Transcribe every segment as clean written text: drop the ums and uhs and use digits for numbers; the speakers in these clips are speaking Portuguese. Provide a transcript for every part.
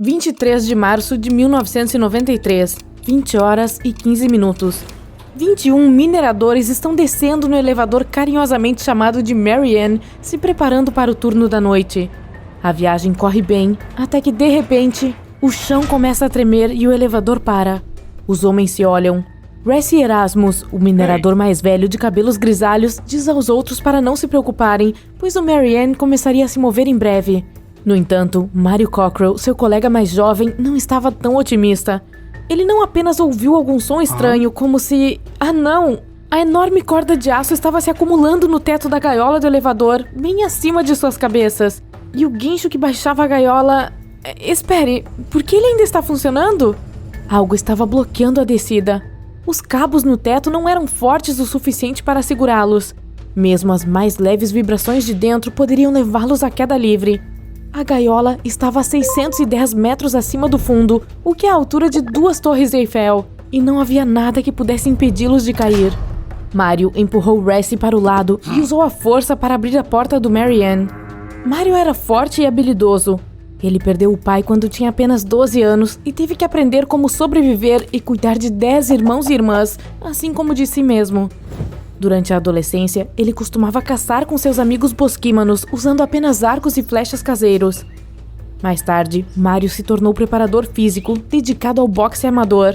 23 de março de 1993, 20 horas e 15 minutos. 21 mineradores estão descendo no elevador carinhosamente chamado de Mary Ann, se preparando para o turno da noite. A viagem corre bem, até que de repente, o chão começa a tremer e o elevador para. Os homens se olham. Resi Erasmus, o minerador mais velho de cabelos grisalhos, diz aos outros para não se preocuparem, pois o Mary Ann começaria a se mover em breve. No entanto, Mario Cockrell, seu colega mais jovem, não estava tão otimista. Ele não apenas ouviu algum som estranho, como se... Ah não! A enorme corda de aço estava se acumulando no teto da gaiola do elevador, bem acima de suas cabeças. E o guincho que baixava a gaiola... Espere, por que ele ainda está funcionando? Algo estava bloqueando a descida. Os cabos no teto não eram fortes o suficiente para segurá-los. Mesmo as mais leves vibrações de dentro poderiam levá-los à queda livre. A gaiola estava a 610 metros acima do fundo, o que é a altura de 2 torres Eiffel, e não havia nada que pudesse impedi-los de cair. Mario empurrou Resi para o lado e usou a força para abrir a porta do Mary Ann. Mario era forte e habilidoso. Ele perdeu o pai quando tinha apenas 12 anos e teve que aprender como sobreviver e cuidar de 10 irmãos e irmãs, assim como de si mesmo. Durante a adolescência, ele costumava caçar com seus amigos bosquímanos, usando apenas arcos e flechas caseiros. Mais tarde, Mario se tornou preparador físico, dedicado ao boxe amador.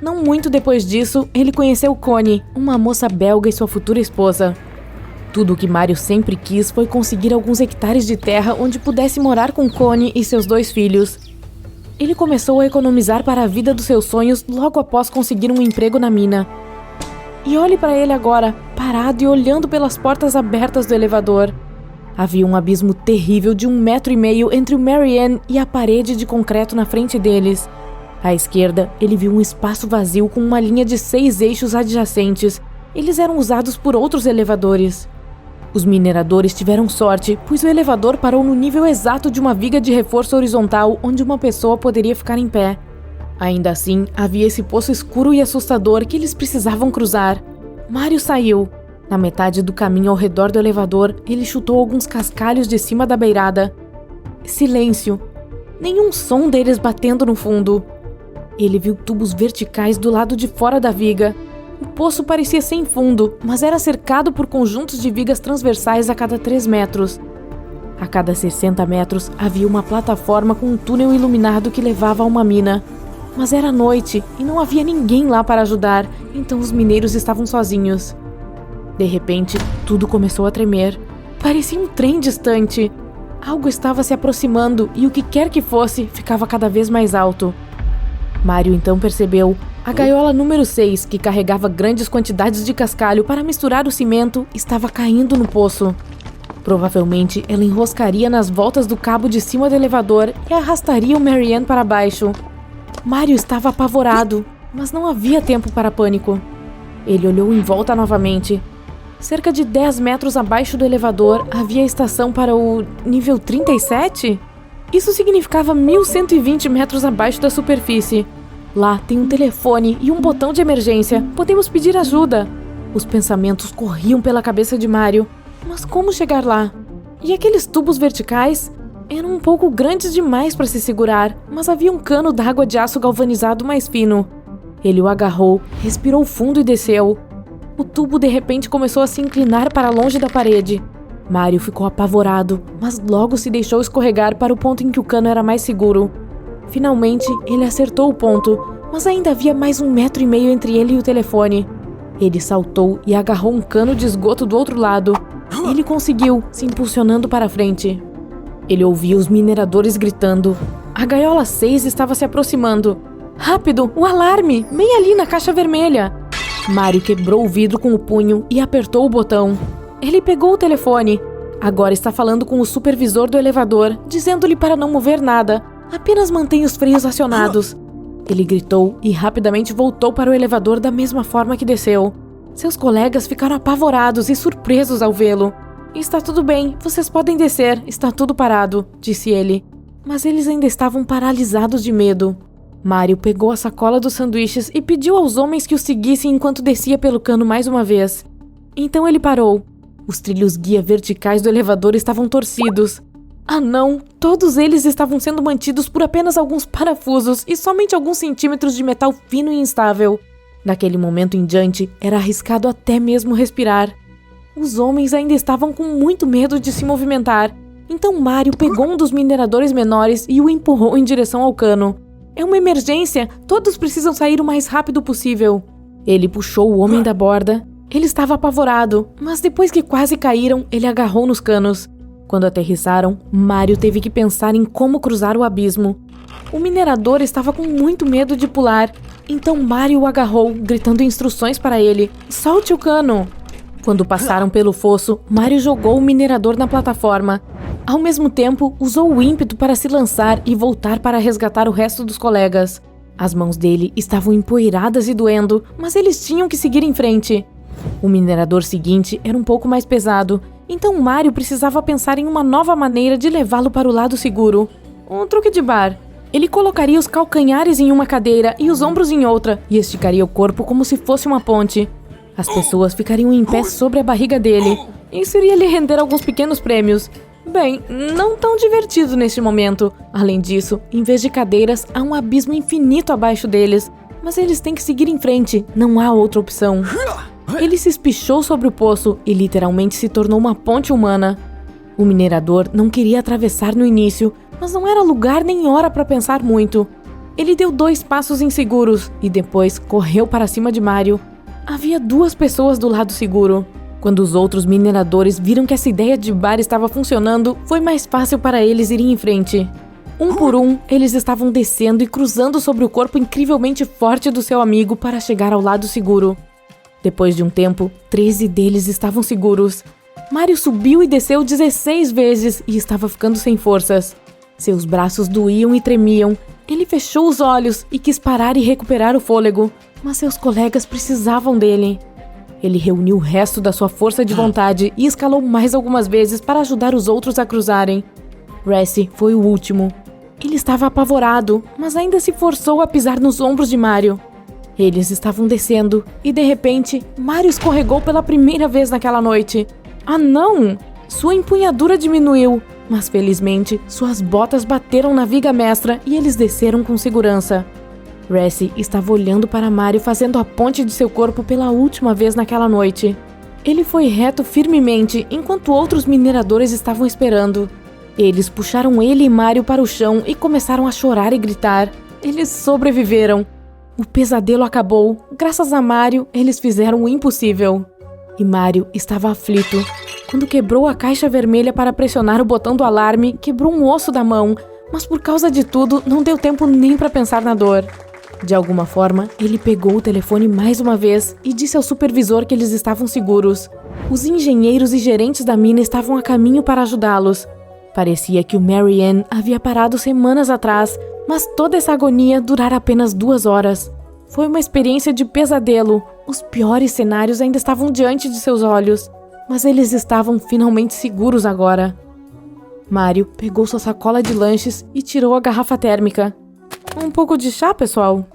Não muito depois disso, ele conheceu Connie, uma moça belga e sua futura esposa. Tudo o que Mario sempre quis foi conseguir alguns hectares de terra onde pudesse morar com Connie e seus 2 filhos. Ele começou a economizar para a vida dos seus sonhos logo após conseguir um emprego na mina. E olhe para ele agora, parado e olhando pelas portas abertas do elevador. Havia um abismo terrível de 1,5 metro entre o Mary Ann e a parede de concreto na frente deles. À esquerda, ele viu um espaço vazio com uma linha de 6 eixos adjacentes. Eles eram usados por outros elevadores. Os mineradores tiveram sorte, pois o elevador parou no nível exato de uma viga de reforço horizontal onde uma pessoa poderia ficar em pé. Ainda assim, havia esse poço escuro e assustador que eles precisavam cruzar. Mario saiu. Na metade do caminho ao redor do elevador, ele chutou alguns cascalhos de cima da beirada. Silêncio. Nenhum som deles batendo no fundo. Ele viu tubos verticais do lado de fora da viga. O poço parecia sem fundo, mas era cercado por conjuntos de vigas transversais a cada 3 metros. A cada 60 metros, havia uma plataforma com um túnel iluminado que levava a uma mina. Mas era noite e não havia ninguém lá para ajudar, então os mineiros estavam sozinhos. De repente, tudo começou a tremer. Parecia um trem distante. Algo estava se aproximando e o que quer que fosse, ficava cada vez mais alto. Mario então percebeu a gaiola número 6, que carregava grandes quantidades de cascalho para misturar o cimento, estava caindo no poço. Provavelmente, ela enroscaria nas voltas do cabo de cima do elevador e arrastaria o Mary Ann para baixo. Mario estava apavorado, mas não havia tempo para pânico. Ele olhou em volta novamente. Cerca de 10 metros abaixo do elevador, havia a estação para o nível 37? Isso significava 1.120 metros abaixo da superfície. Lá tem um telefone e um botão de emergência. Podemos pedir ajuda. Os pensamentos corriam pela cabeça de Mario. Mas como chegar lá? E aqueles tubos verticais? Eram um pouco grandes demais para se segurar, mas havia um cano d'água de aço galvanizado mais fino. Ele o agarrou, respirou fundo e desceu. O tubo de repente começou a se inclinar para longe da parede. Mario ficou apavorado, mas logo se deixou escorregar para o ponto em que o cano era mais seguro. Finalmente, ele acertou o ponto, mas ainda havia mais 1,5 metro entre ele e o telefone. Ele saltou e agarrou um cano de esgoto do outro lado. Ele conseguiu, se impulsionando para frente. Ele ouvia os mineradores gritando. A gaiola 6 estava se aproximando. Rápido, o alarme! Bem ali na caixa vermelha! Mario quebrou o vidro com o punho e apertou o botão. Ele pegou o telefone. Agora está falando com o supervisor do elevador, dizendo-lhe para não mover nada. Apenas mantenha os freios acionados. Ele gritou e rapidamente voltou para o elevador da mesma forma que desceu. Seus colegas ficaram apavorados e surpresos ao vê-lo. Está tudo bem, vocês podem descer, está tudo parado, disse ele. Mas eles ainda estavam paralisados de medo. Mario pegou a sacola dos sanduíches e pediu aos homens que o seguissem enquanto descia pelo cano mais uma vez. Então ele parou. Os trilhos guia verticais do elevador estavam torcidos. Ah não, todos eles estavam sendo mantidos por apenas alguns parafusos e somente alguns centímetros de metal fino e instável. Daquele momento em diante, era arriscado até mesmo respirar. Os homens ainda estavam com muito medo de se movimentar, então Mario pegou um dos mineradores menores e o empurrou em direção ao cano. É uma emergência, todos precisam sair o mais rápido possível. Ele puxou o homem da borda. Ele estava apavorado, mas depois que quase caíram, ele agarrou nos canos. Quando aterrissaram, Mario teve que pensar em como cruzar o abismo. O minerador estava com muito medo de pular, então Mario o agarrou, gritando instruções para ele. Solte o cano! Quando passaram pelo fosso, Mario jogou o minerador na plataforma. Ao mesmo tempo, usou o ímpeto para se lançar e voltar para resgatar o resto dos colegas. As mãos dele estavam empoeiradas e doendo, mas eles tinham que seguir em frente. O minerador seguinte era um pouco mais pesado, então Mario precisava pensar em uma nova maneira de levá-lo para o lado seguro. Um truque de bar. Ele colocaria os calcanhares em uma cadeira e os ombros em outra, e esticaria o corpo como se fosse uma ponte. As pessoas ficariam em pé sobre a barriga dele. Isso iria lhe render alguns pequenos prêmios. Bem, não tão divertido neste momento. Além disso, em vez de cadeiras, há um abismo infinito abaixo deles. Mas eles têm que seguir em frente, não há outra opção. Ele se espichou sobre o poço e literalmente se tornou uma ponte humana. O minerador não queria atravessar no início, mas não era lugar nem hora para pensar muito. Ele deu 2 passos inseguros e depois correu para cima de Mario. Havia 2 pessoas do lado seguro. Quando os outros mineradores viram que essa ideia de bar estava funcionando, foi mais fácil para eles irem em frente. Um por um, eles estavam descendo e cruzando sobre o corpo incrivelmente forte do seu amigo para chegar ao lado seguro. Depois de um tempo, 13 deles estavam seguros. Mario subiu e desceu 16 vezes e estava ficando sem forças. Seus braços doíam e tremiam. Ele fechou os olhos e quis parar e recuperar o fôlego, mas seus colegas precisavam dele. Ele reuniu o resto da sua força de vontade e escalou mais algumas vezes para ajudar os outros a cruzarem. Resi foi o último. Ele estava apavorado, mas ainda se forçou a pisar nos ombros de Mario. Eles estavam descendo e, de repente, Mario escorregou pela primeira vez naquela noite. Ah, não! Sua empunhadura diminuiu, mas felizmente suas botas bateram na viga mestra e eles desceram com segurança. Resi estava olhando para Mario fazendo a ponte de seu corpo pela última vez naquela noite. Ele foi reto firmemente enquanto outros mineradores estavam esperando. Eles puxaram ele e Mario para o chão e começaram a chorar e gritar. Eles sobreviveram. O pesadelo acabou. Graças a Mario, eles fizeram o impossível. E Mario estava aflito. Quando quebrou a caixa vermelha para pressionar o botão do alarme, quebrou um osso da mão, mas por causa de tudo, não deu tempo nem para pensar na dor. De alguma forma, ele pegou o telefone mais uma vez e disse ao supervisor que eles estavam seguros. Os engenheiros e gerentes da mina estavam a caminho para ajudá-los. Parecia que o Mary Ann havia parado semanas atrás, mas toda essa agonia durara apenas 2 horas. Foi uma experiência de pesadelo. Os piores cenários ainda estavam diante de seus olhos, mas eles estavam finalmente seguros agora. Mario pegou sua sacola de lanches e tirou a garrafa térmica. Um pouco de chá, pessoal?